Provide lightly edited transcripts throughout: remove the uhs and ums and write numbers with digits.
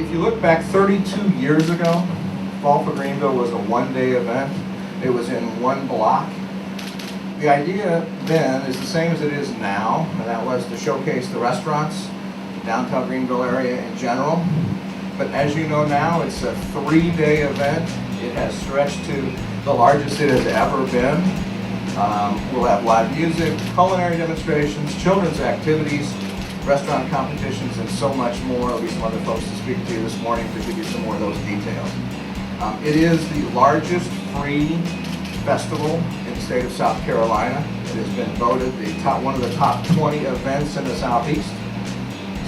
If you look back 32 years ago, Fall for Greenville was a one-day event. It was in one block. The idea then is the same as it is now, and that was to showcase the restaurants, downtown Greenville area in general. But as you know now, it's a three-day event. It has stretched to the largest it has ever been. We'll have live music, culinary demonstrations, children's activities, restaurant competitions, and so much more. There'll be some other folks to speak to you this morning to give you some more of those details. It is the largest free festival in the state of South Carolina. It has been voted one of the top 20 events in the Southeast.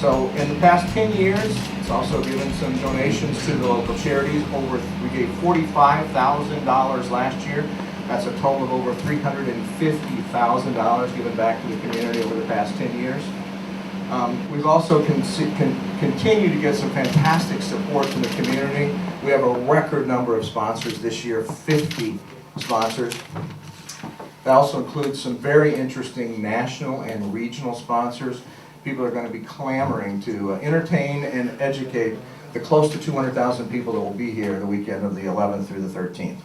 So in the past 10 years, it's also given some donations to the local charities. We gave $45,000 last year. That's a total of over $350,000 given back to the community over the past 10 years. We've also continued to get some fantastic support from the community. We have a record number of sponsors this year, 50 sponsors. That also includes some very interesting national and regional sponsors. People are going to be clamoring to entertain and educate the close to 200,000 people that will be here the weekend of the 11th through the 13th.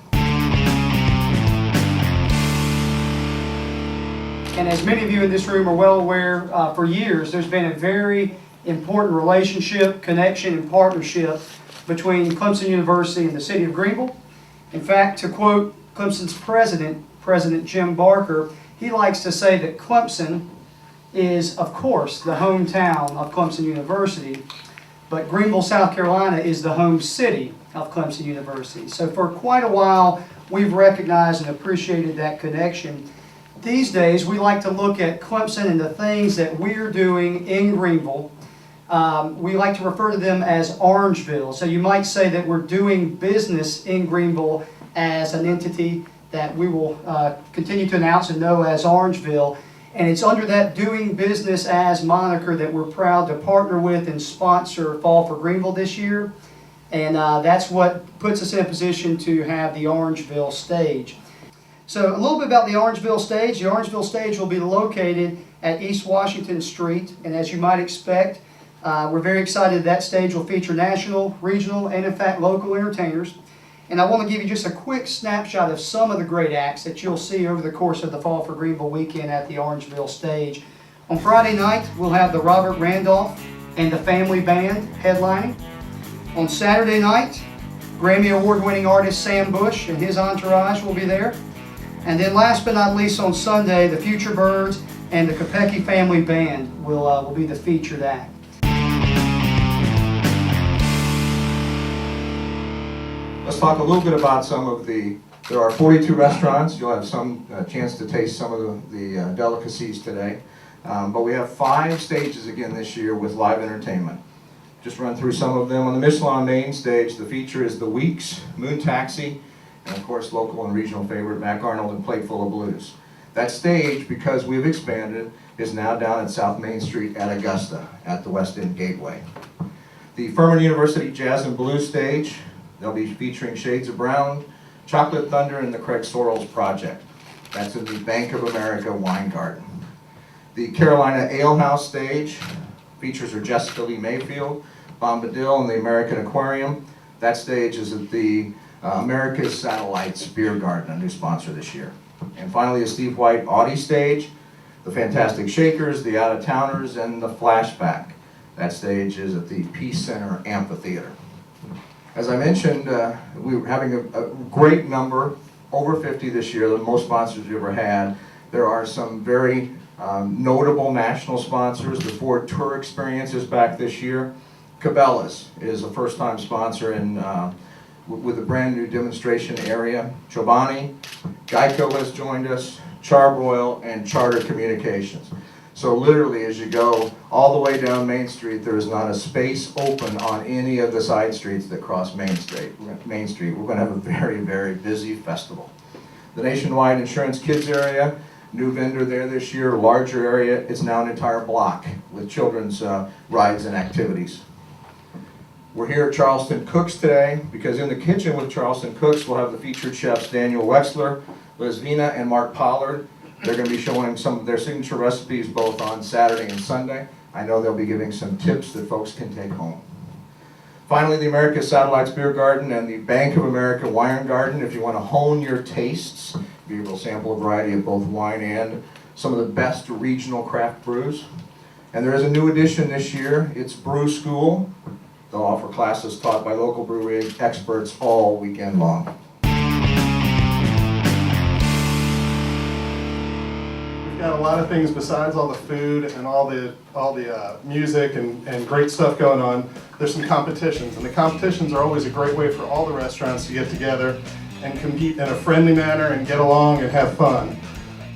And as many of you in this room are well aware, for years there's been a very important relationship, connection, and partnership between Clemson University and the city of Greenville. In fact, to quote Clemson's president, President Jim Barker, he likes to say that Clemson is, of course, the hometown of Clemson University, but Greenville, South Carolina is the home city of Clemson University. So for quite a while, we've recognized and appreciated that connection. These days, we like to look at Clemson and the things that we're doing in Greenville. We like to refer to them as Orangeville. So you might say that we're doing business in Greenville as an entity that we will continue to announce and know as Orangeville. And it's under that doing business as moniker that we're proud to partner with and sponsor Fall for Greenville this year. And that's what puts us in a position to have the Orangeville stage. So a little bit about the Orangeville stage. The Orangeville stage will be located at East Washington Street. And as you might expect, we're very excited that stage will feature national, regional, and in fact local entertainers. And I want to give you just a quick snapshot of some of the great acts that you'll see over the course of the Fall for Greenville weekend at the Orangeville stage. On Friday night, we'll have the Robert Randolph and the Family Band headlining. On Saturday night, Grammy Award-winning artist Sam Bush and his entourage will be there. And then last but not least, on Sunday, the Future Birds and the Kopecky Family Band will be the featured act. Let's talk a little bit about some of there are 42 restaurants. You'll have some chance to taste some of the delicacies today. But we have 5 stages again this year with live entertainment. Just run through some of them. On the Michelin main stage, the feature is The Weeks, Moon Taxi, and of course local and regional favorite Mac Arnold and Plateful of Blues. That stage, because we've expanded, is now down at South Main Street at Augusta at the West End Gateway. The Furman University Jazz and Blues stage, they'll be featuring Shades of Brown, Chocolate Thunder, and the Craig Sorrells Project. That's in the Bank of America Wine Garden. The Carolina Ale House stage features Jessica Lee Mayfield, Bombadil, and the American Aquarium. That stage is at the America's Satellites Beer Garden, a new sponsor this year. And finally, a Steve White Audi stage, the Fantastic Shakers, the Out of Towners, and the Flashback. That stage is at the Peace Center Amphitheater. As I mentioned, we're having a great number, over 50 this year, the most sponsors we've ever had. There are some very notable national sponsors. The Ford Tour Experience is back this year. Cabela's is a first-time sponsor with a brand new demonstration area. Chobani, Geico has joined us, Charbroil, and Charter Communications. So literally, as you go all the way down Main Street, there is not a space open on any of the side streets that cross Main Street. We're going to have a very, very busy festival. The Nationwide Insurance Kids area, new vendor there this year, larger area. It's now an entire block with children's rides and activities. We're here at Charleston Cooks today because in the kitchen with Charleston Cooks, we'll have the featured chefs Daniel Wexler, Liz Vina, and Mark Pollard. They're going to be showing some of their signature recipes both on Saturday and Sunday. I know they'll be giving some tips that folks can take home. Finally, the America Satellites Beer Garden and the Bank of America Wine Garden. If you want to hone your tastes, be able to sample a variety of both wine and some of the best regional craft brews. And there is a new addition this year. It's Brew School. They'll offer classes taught by local brewery experts all weekend long. We've got a lot of things besides all the food and all the music and great stuff going on. There's some competitions, and the competitions are always a great way for all the restaurants to get together and compete in a friendly manner and get along and have fun.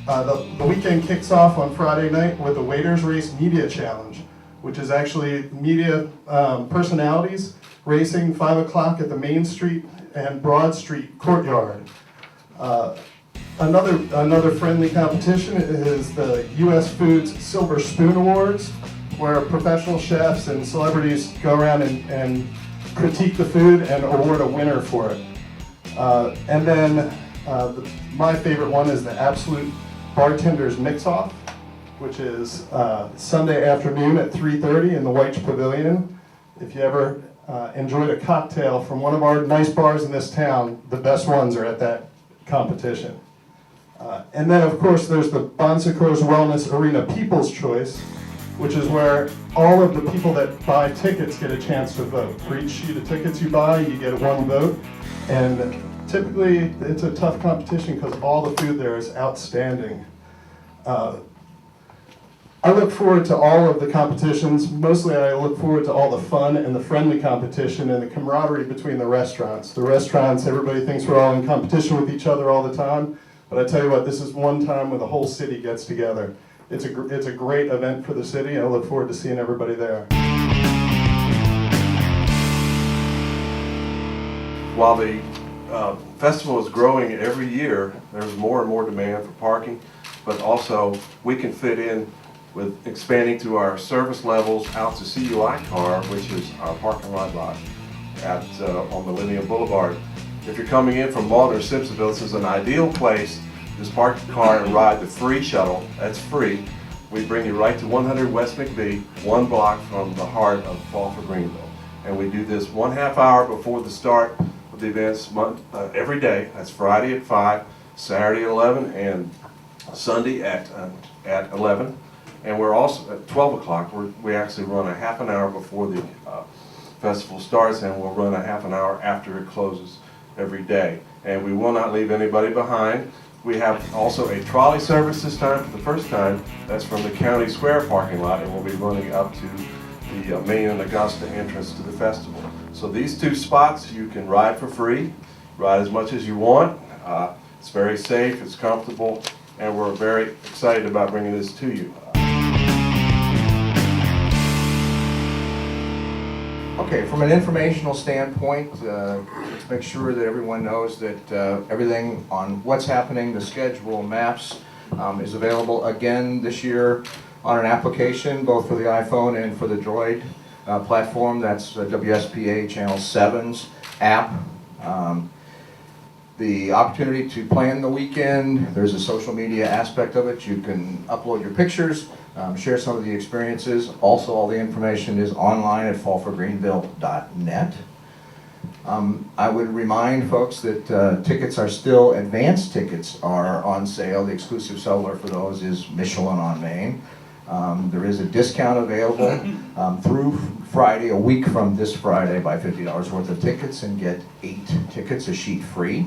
The weekend kicks off on Friday night with the Waiters Race Media Challenge, which is actually media personalities racing 5 o'clock at the Main Street and Broad Street courtyard. Another friendly competition is the U.S. Foods Silver Spoon Awards, where professional chefs and celebrities go around and critique the food and award a winner for it. And then my favorite one is the Absolute Bartender's Mix-Off, which is Sunday afternoon at 3:30 in the White Pavilion. If you ever enjoyed a cocktail from one of our nice bars in this town, the best ones are at that competition. And then, of course, there's the Bon Secours Wellness Arena People's Choice, which is where all of the people that buy tickets get a chance to vote. For each sheet of tickets you buy, you get one vote. And typically, it's a tough competition because all the food there is outstanding. I look forward to all of the competitions. Mostly I look forward to all the fun and the friendly competition and the camaraderie between the restaurants. The restaurants, everybody thinks we're all in competition with each other all the time. But I tell you what, this is one time when the whole city gets together. It's a great event for the city, and I look forward to seeing everybody there. While the festival is growing every year, there's more and more demand for parking, but also we can fit in with expanding to our service levels out to CUI Car, which is our parking lot on Millennium Boulevard. If you're coming in from Malden or Simpsonville, this is an ideal place. Just park the car and ride the free shuttle. That's free. We bring you right to 100 West McBee, 1 block from the heart of Fall for Greenville. And we do this 1/2 hour before the start of the events every day. That's Friday at 5, Saturday at 11, and Sunday at 11. And we're also at 12 o'clock. We actually run a half an hour before the festival starts, and we'll run a half an hour after it closes every day. And we will not leave anybody behind. We have also a trolley service this time for the first time. That's from the County Square parking lot, and we'll be running up to the Main and Augusta entrance to the festival. So these 2 spots you can ride for free, ride as much as you want. It's very safe, it's comfortable, and we're very excited about bringing this to you. Okay, from an informational standpoint, let's make sure that everyone knows that everything on what's happening, the schedule, maps, is available again this year on an application, both for the iPhone and for the Droid platform. That's WSPA Channel 7's app. The opportunity to plan the weekend, there's a social media aspect of it. You can upload your pictures, share some of the experiences. Also, all the information is online at fallforgreenville.net. I would remind folks that tickets are still, advanced tickets are on sale. The exclusive seller for those is Michelin on Main. There is a discount available through Friday, a week from this Friday, buy $50 worth of tickets and get 8 tickets, a sheet free.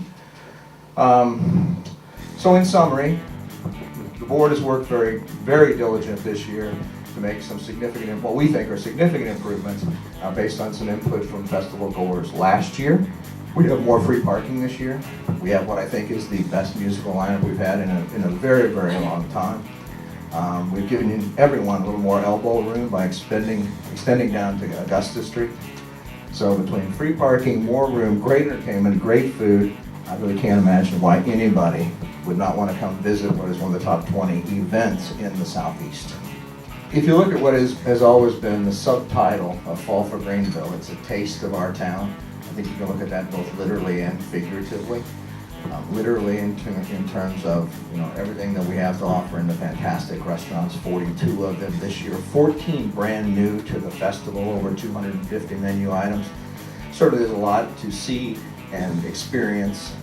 So in summary, the board has worked very, very diligent this year to make some significant, what we think are significant improvements based on some input from festival goers last year. We have more free parking this year. We have what I think is the best musical lineup we've had in a very, very long time. We've given everyone a little more elbow room by extending down to Augusta Street. So between free parking, more room, great entertainment, great food, I really can't imagine why anybody would not want to come visit what is one of the top 20 events in the Southeast. If you look at what has always been the subtitle of Fall for Greenville, it's a taste of our town. I think you can look at that both literally and figuratively. Literally in terms of everything that we have to offer in the fantastic restaurants, 42 of them this year, 14 brand new to the festival, over 250 menu items. certainly there's a lot to see and experience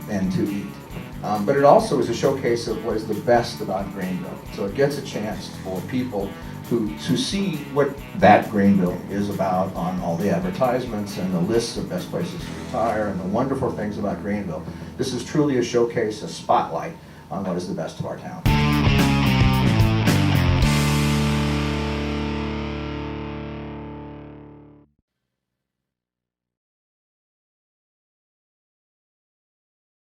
and to eat. But it also is a showcase of what is the best about Greenville. So it gets a chance for people to see what that Greenville is about on all the advertisements and the lists of best places to retire and the wonderful things about Greenville. This is truly a showcase, a spotlight on what is the best of our town.